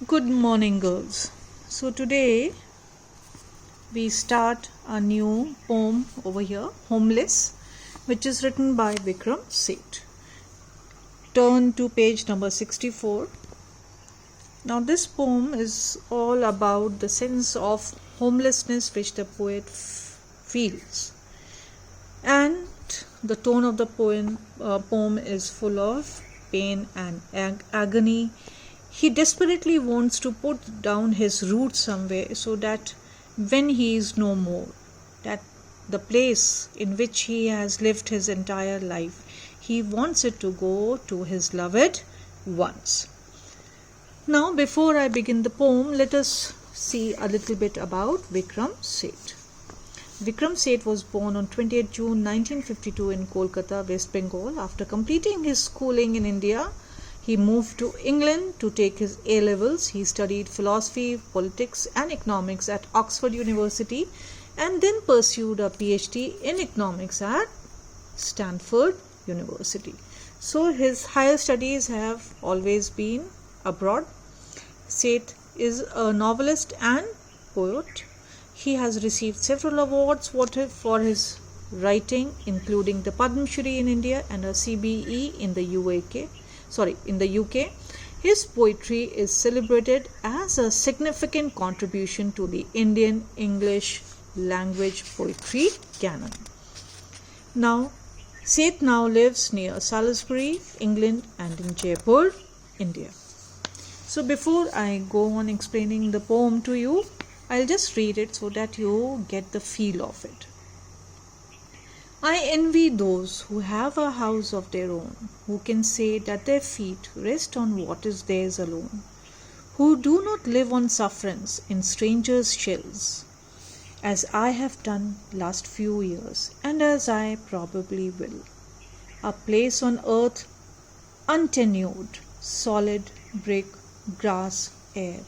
Good morning, girls. So today we start a new poem over here, Homeless, which is written by Vikram Seth. Turn to page number 64. Now this poem is all about the sense of homelessness which the poet feels, and the tone of the poem is full of pain and agony. He desperately wants to put down his roots somewhere so that when he is no more, that the place in which he has lived his entire life, he wants it to go to his loved ones. Now, before I begin the poem, let us see a little bit about Vikram Seth. Vikram Seth was born on 28 June 1952 in Kolkata, West Bengal. After completing his schooling in India, he moved to England to take his A-levels. He studied philosophy, politics and economics at Oxford University and then pursued a PhD in economics at Stanford University. So his higher studies have always been abroad. Seth is a novelist and poet. He has received several awards for his writing, including the Padma Shri in India and a CBE in the UK. His poetry is celebrated as a significant contribution to the Indian English language poetry canon. Now, Seth now lives near Salisbury, England, and in Jaipur, India. So before I go on explaining the poem to you, I'll just read it so that you get the feel of it. I envy those who have a house of their own, who can say that their feet rest on what is theirs alone, who do not live on sufferance in strangers' shells, as I have done last few years, and as I probably will. A place on earth untenured, solid, brick, grass, air.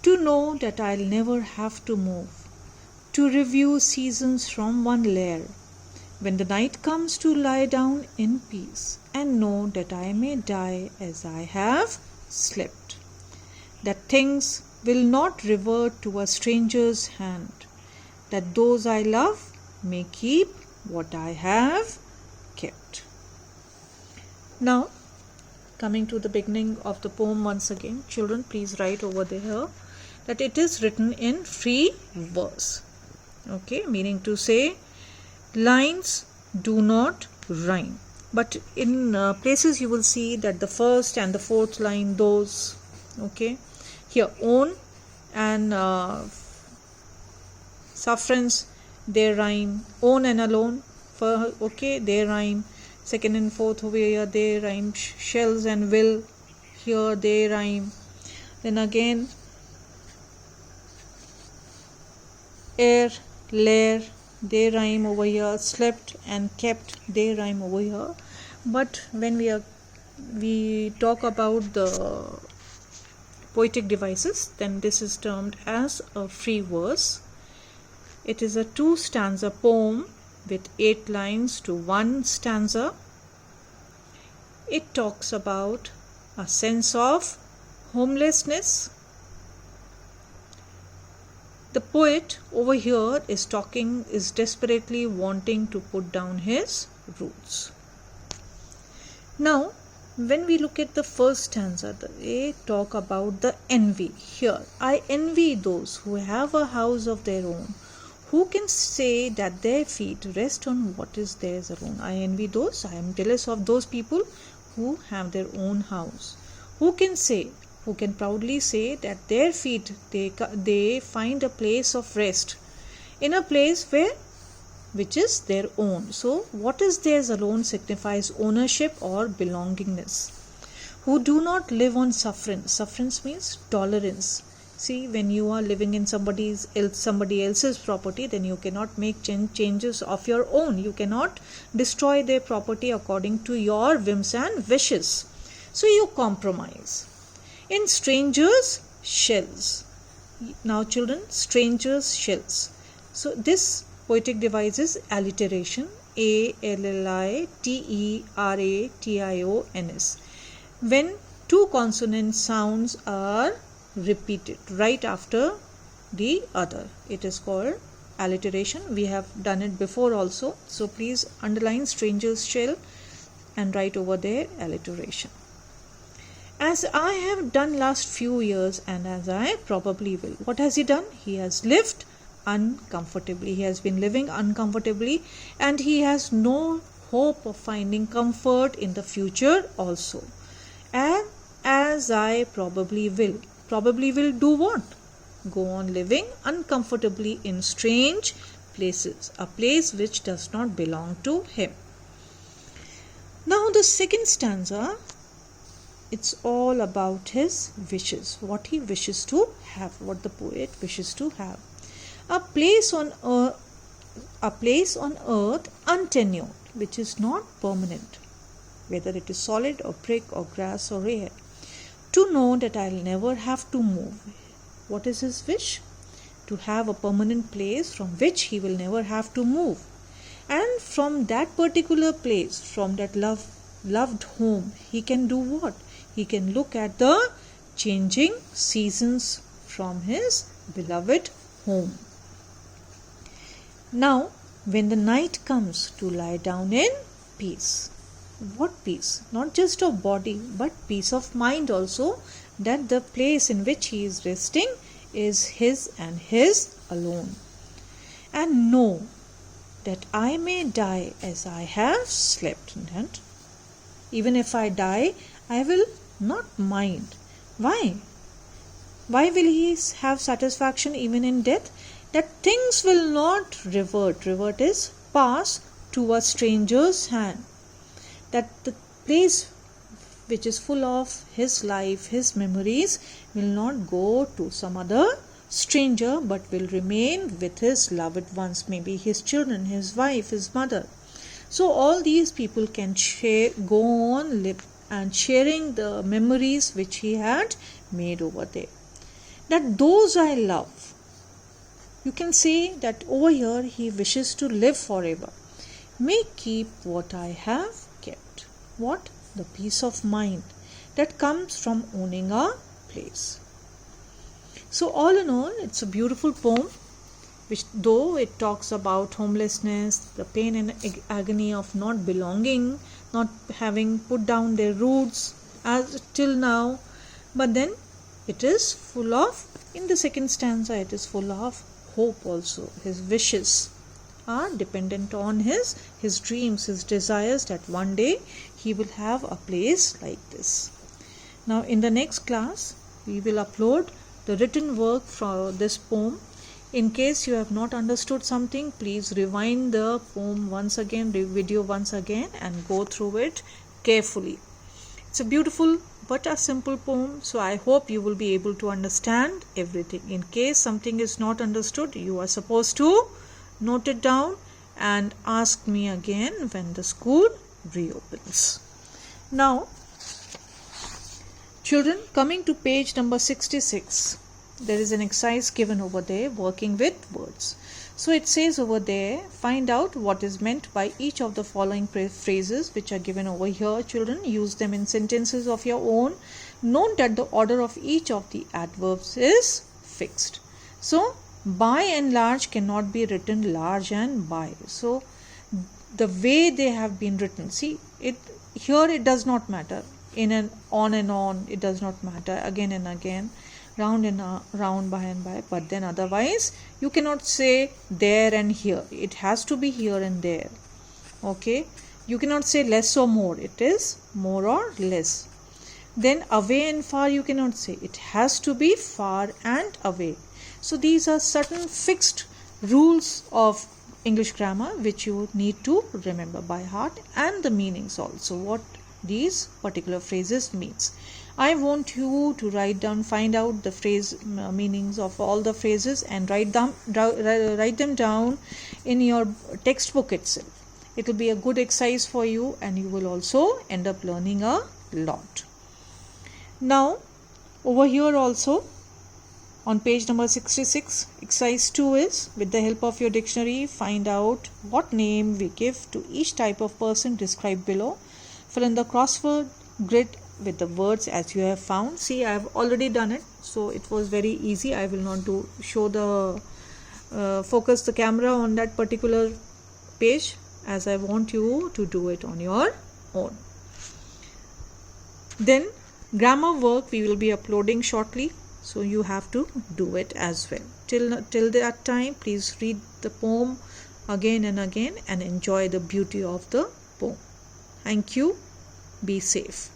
To know that I'll never have to move, to review seasons from one lair, when the night comes to lie down in peace and know that I may die as I have slept, that things will not revert to a stranger's hand, that those I love may keep what I have kept. Now, coming to the beginning of the poem once again, children, please write over there that it is written in free verse. Okay, meaning to say, lines do not rhyme, but in places you will see that the first and the fourth line, those, okay, here own and sufferance, they rhyme. Own and alone, okay, they rhyme. Second and fourth over here, they rhyme. Shells and will, here they rhyme. Then again, air, lair, they rhyme over here. Slept and kept, they rhyme over here. But when we talk about the poetic devices, then this is termed as a free verse. It is a 2-stanza poem with 8 lines to 1 stanza. It talks about a sense of homelessness. The poet over here is desperately wanting to put down his roots. Now, when we look at the first stanza, they talk about the envy. Here, I envy those who have a house of their own, who can say that their feet rest on what is theirs alone. I envy those, I am jealous of those people who have their own house, who can proudly say that their feet, they find a place of rest in a place which is their own. So what is theirs alone signifies ownership or belongingness. Who do not live on sufferance. Sufferance means tolerance. See, when you are living in somebody else's property, then you cannot make changes of your own. You cannot destroy their property according to your whims and wishes. So you compromise. In strangers' shells. Now children, strangers' shells. So this poetic device is alliteration, Alliteration. When two consonant sounds are repeated right after the other. It is called alliteration. We have done it before also. So please underline stranger's shell and write over there alliteration. As I have done last few years and as I probably will. What has he done? He has lived uncomfortably. He has been living uncomfortably and he has no hope of finding comfort in the future also. And as I probably will. Probably will do what? Go on living uncomfortably in strange places. A place which does not belong to him. Now the second stanza, it's all about his wishes. What he wishes to have. What the poet wishes to have. A place on earth untenured, which is not permanent, whether it is solid or brick or grass or air. To know that I'll never have to move. What is his wish? To have a permanent place from which he will never have to move. And from that particular place, from that loved home, he can do what? He can look at the changing seasons from his beloved home. Now, when the night comes, to lie down in peace. What peace? Not just of body, but peace of mind also, that the place in which he is resting is his and his alone. And know that I may die as I have slept. And even if I die, I will not mind. Why? Why will he have satisfaction even in death? That things will not revert. Revert is pass to a stranger's hand. That the place which is full of his life, his memories, will not go to some other stranger but will remain with his loved ones, maybe his children, his wife, his mother. So all these people can go on live and sharing the memories which he had made over there. That those I love, you can say that over here he wishes to live forever, may keep what I have kept. What? The peace of mind that comes from owning a place. So all in all, it's a beautiful poem, which though it talks about homelessness, the pain and agony of not belonging, not having put down their roots as till now, but then it is full of, in the second stanza, it is full of hope also. His wishes are dependent on his dreams, his desires, that one day he will have a place like this. Now in the next class, we will upload the written work for this poem. In case you have not understood something, please rewind the poem once again, the video once again, and go through it carefully. It's a beautiful but a simple poem, so I hope you will be able to understand everything. In case something is not understood, you are supposed to note it down and ask me again when the school reopens. Now, children, coming to page number 66, there is an exercise given over there, working with words. So it says over there, find out what is meant by each of the following phrases which are given over here. Children, use them in sentences of your own. Note that the order of each of the adverbs is fixed. So by and large cannot be written large and by. So the way they have been written, see it here, it does not matter. In and on, it does not matter. Again and again, round and round, by and by. But then otherwise, you cannot say there and here. It has to be here and there. Okay. You cannot say less or more. It is more or less. Then away and far, you cannot say. It has to be far and away. So these are certain fixed rules of English grammar which you need to remember by heart, and the meanings also, what these particular phrases means. I want you to write down, find out the phrase meanings of all the phrases and write them down in your textbook itself. It will be a good exercise for you and you will also end up learning a lot. Now over here also on page number 66, exercise 2 is, with the help of your dictionary, find out what name we give to each type of person described below. Fill in the crossword grid with the words as you have found. See, I have already done it, so it was very easy. I will not show the focus the camera on that particular page, as I want you to do it on your own. Then grammar work we will be uploading shortly, so you have to do it as well. Till that time, please read the poem again and again and enjoy the beauty of the poem. Thank you. Be safe.